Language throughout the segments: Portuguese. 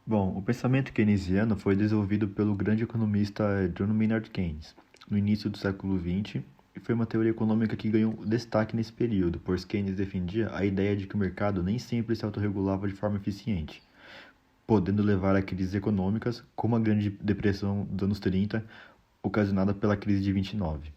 Bom, o pensamento keynesiano foi desenvolvido pelo grande economista John Maynard Keynes no início do século XX e foi uma teoria econômica que ganhou destaque nesse período, pois Keynes defendia a ideia de que o mercado nem sempre se autorregulava de forma eficiente, podendo levar a crises econômicas, como a Grande Depressão dos anos 30, ocasionada pela crise de 29.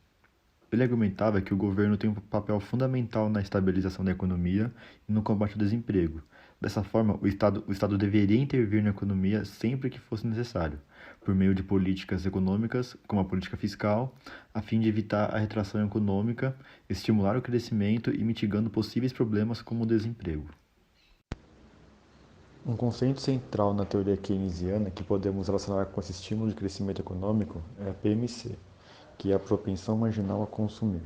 Ele argumentava que o governo tem um papel fundamental na estabilização da economia e no combate ao desemprego. Dessa forma, o Estado deveria intervir na economia sempre que fosse necessário, por meio de políticas econômicas, como a política fiscal, a fim de evitar a retração econômica, estimular o crescimento e mitigando possíveis problemas como o desemprego. Um conceito central na teoria keynesiana que podemos relacionar com esse estímulo de crescimento econômico é a PMC, que é a propensão marginal a consumir.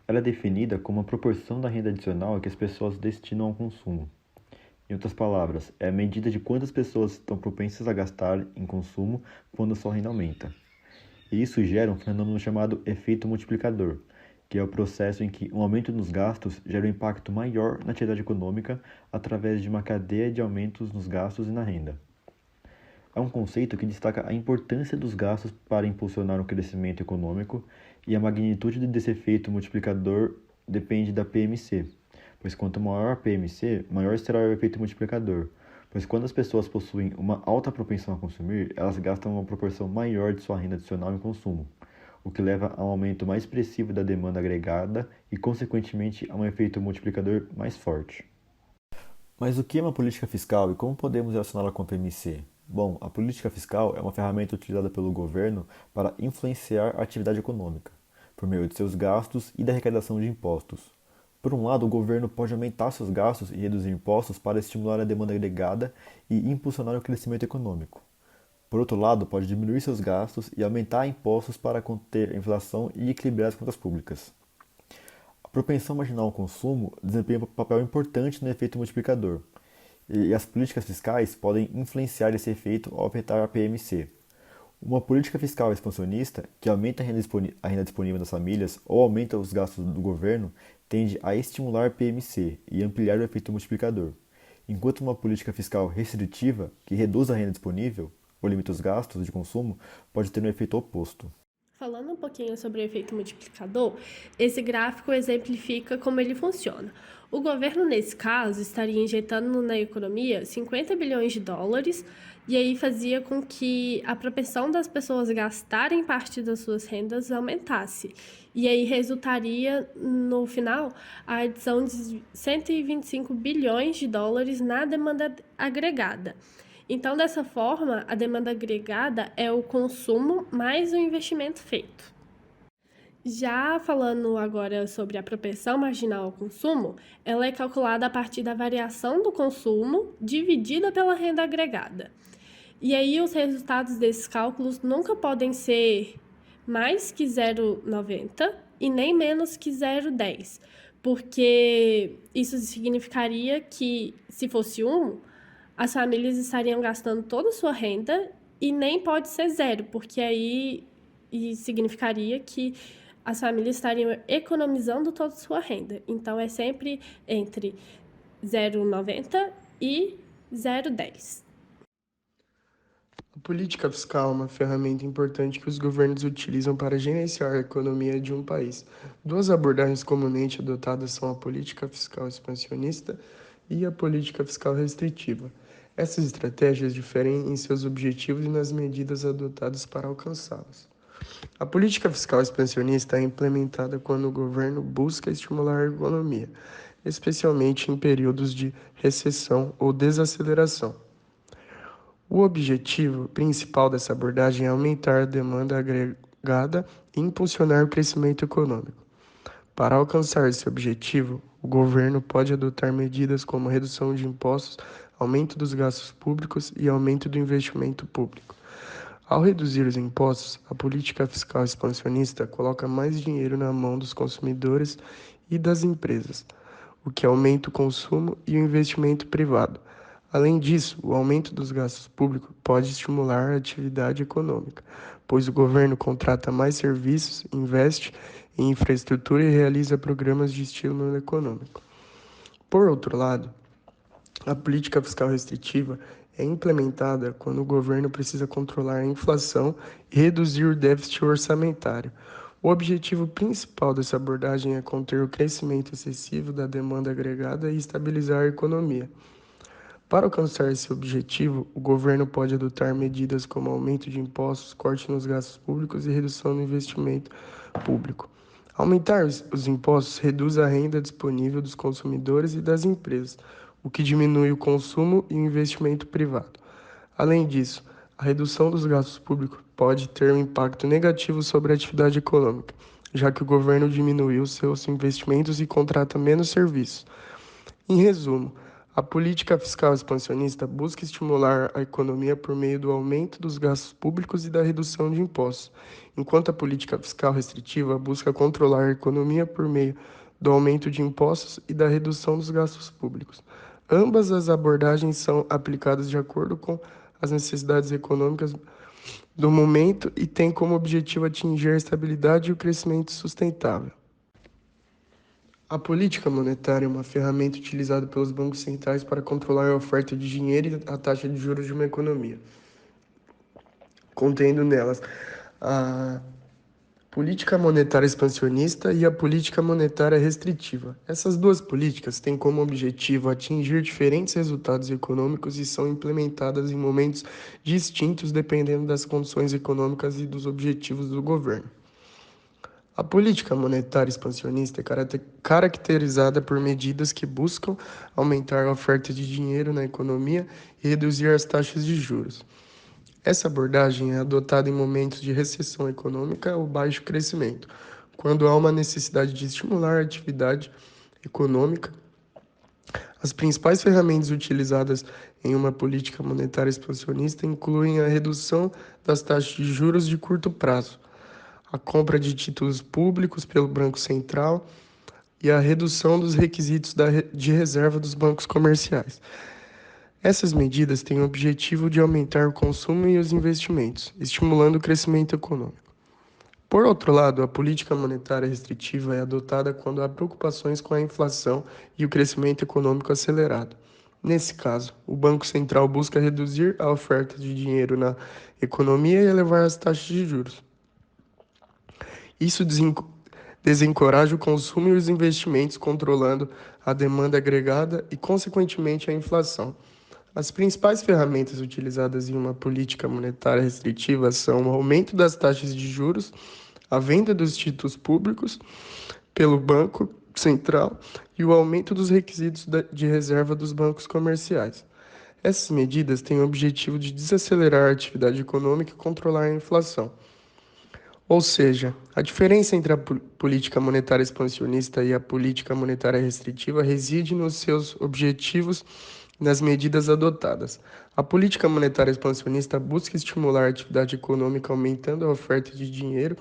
Ela é definida como a proporção da renda adicional que as pessoas destinam ao consumo. Em outras palavras, é a medida de quantas pessoas estão propensas a gastar em consumo quando a sua renda aumenta. E isso gera um fenômeno chamado efeito multiplicador, que é o processo em que um aumento nos gastos gera um impacto maior na atividade econômica através de uma cadeia de aumentos nos gastos e na renda. É um conceito que destaca a importância dos gastos para impulsionar o crescimento econômico e a magnitude desse efeito multiplicador depende da PMC, pois quanto maior a PMC, maior será o efeito multiplicador, pois quando as pessoas possuem uma alta propensão a consumir, elas gastam uma proporção maior de sua renda adicional em consumo, o que leva a um aumento mais expressivo da demanda agregada e, consequentemente, a um efeito multiplicador mais forte. Mas o que é uma política fiscal e como podemos relacioná-la com a PMC? Bom, a política fiscal é uma ferramenta utilizada pelo governo para influenciar a atividade econômica, por meio de seus gastos e da arrecadação de impostos. Por um lado, o governo pode aumentar seus gastos e reduzir impostos para estimular a demanda agregada e impulsionar o crescimento econômico. Por outro lado, pode diminuir seus gastos e aumentar impostos para conter a inflação e equilibrar as contas públicas. A propensão marginal ao consumo desempenha um papel importante no efeito multiplicador, e as políticas fiscais podem influenciar esse efeito ao afetar a PMC. Uma política fiscal expansionista, que aumenta a renda disponível das famílias ou aumenta os gastos do governo, tende a estimular a PMC e ampliar o efeito multiplicador, enquanto uma política fiscal restritiva, que reduz a renda disponível ou limita os gastos de consumo, pode ter um efeito oposto. Falando um pouquinho sobre o efeito multiplicador, esse gráfico exemplifica como ele funciona. O governo, nesse caso, estaria injetando na economia 50 bilhões de dólares e aí fazia com que a propensão das pessoas gastarem parte das suas rendas aumentasse. E aí resultaria, no final, a adição de 125 bilhões de dólares na demanda agregada. Então, dessa forma, a demanda agregada é o consumo mais o investimento feito. Já falando agora sobre a propensão marginal ao consumo, ela é calculada a partir da variação do consumo dividida pela renda agregada. E aí os resultados desses cálculos nunca podem ser mais que 0,90 e nem menos que 0,10, porque isso significaria que, se fosse 1, as famílias estariam gastando toda a sua renda e nem pode ser 0, porque aí significaria que as famílias estariam economizando toda a sua renda. Então, é sempre entre 0,90 e 0,10. A política fiscal é uma ferramenta importante que os governos utilizam para gerenciar a economia de um país. Duas abordagens comumente adotadas são a política fiscal expansionista e a política fiscal restritiva. Essas estratégias diferem em seus objetivos e nas medidas adotadas para alcançá-los. A política fiscal expansionista é implementada quando o governo busca estimular a economia, especialmente em períodos de recessão ou desaceleração. O objetivo principal dessa abordagem é aumentar a demanda agregada e impulsionar o crescimento econômico. Para alcançar esse objetivo, o governo pode adotar medidas como redução de impostos, aumento dos gastos públicos e aumento do investimento público. Ao reduzir os impostos, a política fiscal expansionista coloca mais dinheiro na mão dos consumidores e das empresas, o que aumenta o consumo e o investimento privado. Além disso, o aumento dos gastos públicos pode estimular a atividade econômica, pois o governo contrata mais serviços, investe em infraestrutura e realiza programas de estímulo econômico. Por outro lado, a política fiscal restritiva É implementada quando o governo precisa controlar a inflação e reduzir o déficit orçamentário. O objetivo principal dessa abordagem é conter o crescimento excessivo da demanda agregada e estabilizar a economia. Para alcançar esse objetivo, o governo pode adotar medidas como aumento de impostos, corte nos gastos públicos e redução no investimento público. Aumentar os impostos reduz a renda disponível dos consumidores e das empresas, o que diminui o consumo e o investimento privado. Além disso, a redução dos gastos públicos pode ter um impacto negativo sobre a atividade econômica, já que o governo diminuiu seus investimentos e contrata menos serviços. Em resumo, a política fiscal expansionista busca estimular a economia por meio do aumento dos gastos públicos e da redução de impostos, enquanto a política fiscal restritiva busca controlar a economia por meio do aumento de impostos e da redução dos gastos públicos. Ambas as abordagens são aplicadas de acordo com as necessidades econômicas do momento e têm como objetivo atingir a estabilidade e o crescimento sustentável. A política monetária é uma ferramenta utilizada pelos bancos centrais para controlar a oferta de dinheiro e a taxa de juros de uma economia, contendo nelas a política monetária expansionista e a política monetária restritiva. Essas duas políticas têm como objetivo atingir diferentes resultados econômicos e são implementadas em momentos distintos dependendo das condições econômicas e dos objetivos do governo. A política monetária expansionista é caracterizada por medidas que buscam aumentar a oferta de dinheiro na economia e reduzir as taxas de juros. Essa abordagem é adotada em momentos de recessão econômica ou baixo crescimento, quando há uma necessidade de estimular a atividade econômica. As principais ferramentas utilizadas em uma política monetária expansionista incluem a redução das taxas de juros de curto prazo, a compra de títulos públicos pelo Banco Central e a redução dos requisitos de reserva dos bancos comerciais. Essas medidas têm o objetivo de aumentar o consumo e os investimentos, estimulando o crescimento econômico. Por outro lado, a política monetária restritiva é adotada quando há preocupações com a inflação e o crescimento econômico acelerado. Nesse caso, o Banco Central busca reduzir a oferta de dinheiro na economia e elevar as taxas de juros. Isso desencoraja o consumo e os investimentos, controlando a demanda agregada e, consequentemente, a inflação. As principais ferramentas utilizadas em uma política monetária restritiva são o aumento das taxas de juros, a venda dos títulos públicos pelo Banco Central e o aumento dos requisitos de reserva dos bancos comerciais. Essas medidas têm o objetivo de desacelerar a atividade econômica e controlar a inflação. Ou seja, a diferença entre a política monetária expansionista e a política monetária restritiva reside nos seus objetivos e nas medidas adotadas. A política monetária expansionista busca estimular a atividade econômica aumentando a oferta de dinheiro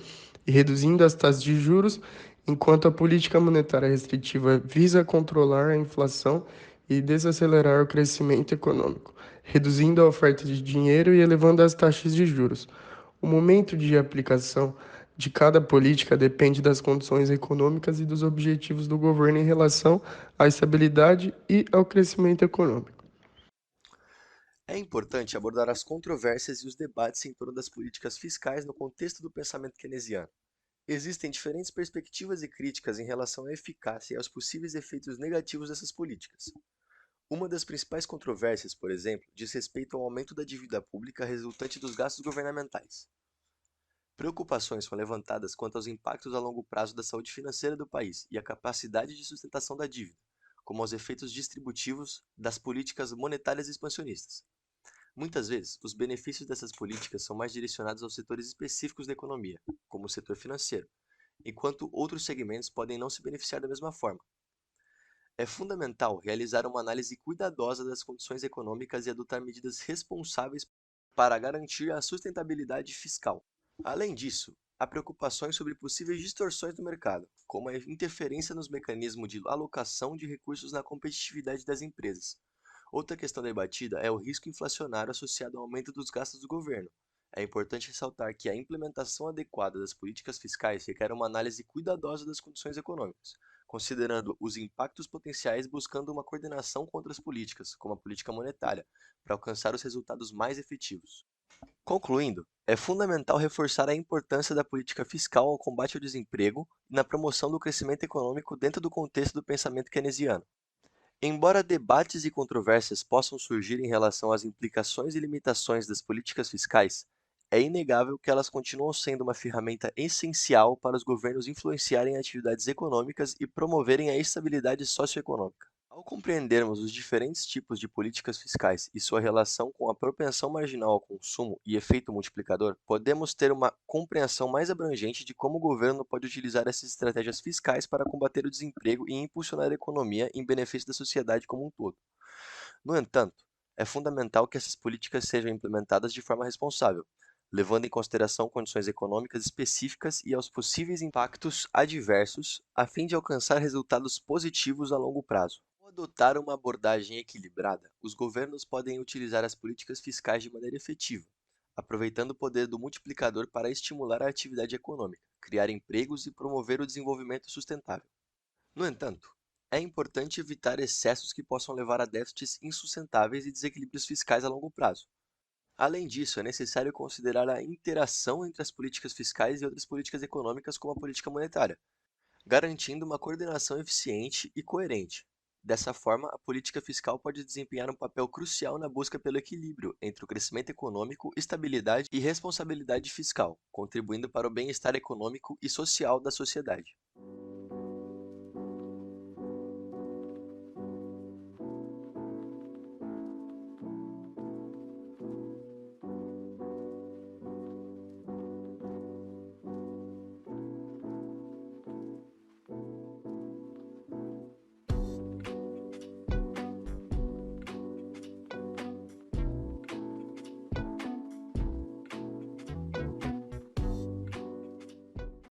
e reduzindo as taxas de juros, enquanto a política monetária restritiva visa controlar a inflação e desacelerar o crescimento econômico, reduzindo a oferta de dinheiro e elevando as taxas de juros. O momento de aplicação de cada política depende das condições econômicas e dos objetivos do governo em relação à estabilidade e ao crescimento econômico. É importante abordar as controvérsias e os debates em torno das políticas fiscais no contexto do pensamento keynesiano. Existem diferentes perspectivas e críticas em relação à eficácia e aos possíveis efeitos negativos dessas políticas. Uma das principais controvérsias, por exemplo, diz respeito ao aumento da dívida pública resultante dos gastos governamentais. Preocupações são levantadas quanto aos impactos a longo prazo da saúde financeira do país e à capacidade de sustentação da dívida, como aos efeitos distributivos das políticas monetárias expansionistas. Muitas vezes, os benefícios dessas políticas são mais direcionados aos setores específicos da economia, como o setor financeiro, enquanto outros segmentos podem não se beneficiar da mesma forma. É fundamental realizar uma análise cuidadosa das condições econômicas e adotar medidas responsáveis para garantir a sustentabilidade fiscal. Além disso, há preocupações sobre possíveis distorções do mercado, como a interferência nos mecanismos de alocação de recursos na competitividade das empresas. Outra questão debatida é o risco inflacionário associado ao aumento dos gastos do governo. É importante ressaltar que a implementação adequada das políticas fiscais requer uma análise cuidadosa das condições econômicas, considerando os impactos potenciais e buscando uma coordenação com outras políticas, como a política monetária, para alcançar os resultados mais efetivos. Concluindo, é fundamental reforçar a importância da política fiscal ao combate ao desemprego e na promoção do crescimento econômico dentro do contexto do pensamento keynesiano. Embora debates e controvérsias possam surgir em relação às implicações e limitações das políticas fiscais, é inegável que elas continuam sendo uma ferramenta essencial para os governos influenciarem atividades econômicas e promoverem a estabilidade socioeconômica. Ao compreendermos os diferentes tipos de políticas fiscais e sua relação com a propensão marginal ao consumo e efeito multiplicador, podemos ter uma compreensão mais abrangente de como o governo pode utilizar essas estratégias fiscais para combater o desemprego e impulsionar a economia em benefício da sociedade como um todo. No entanto, é fundamental que essas políticas sejam implementadas de forma responsável, levando em consideração condições econômicas específicas e aos possíveis impactos adversos, a fim de alcançar resultados positivos a longo prazo. Ao adotar uma abordagem equilibrada, os governos podem utilizar as políticas fiscais de maneira efetiva, aproveitando o poder do multiplicador para estimular a atividade econômica, criar empregos e promover o desenvolvimento sustentável. No entanto, é importante evitar excessos que possam levar a déficits insustentáveis e desequilíbrios fiscais a longo prazo. Além disso, é necessário considerar a interação entre as políticas fiscais e outras políticas econômicas, como a política monetária, garantindo uma coordenação eficiente e coerente. Dessa forma, a política fiscal pode desempenhar um papel crucial na busca pelo equilíbrio entre o crescimento econômico, estabilidade e responsabilidade fiscal, contribuindo para o bem-estar econômico e social da sociedade.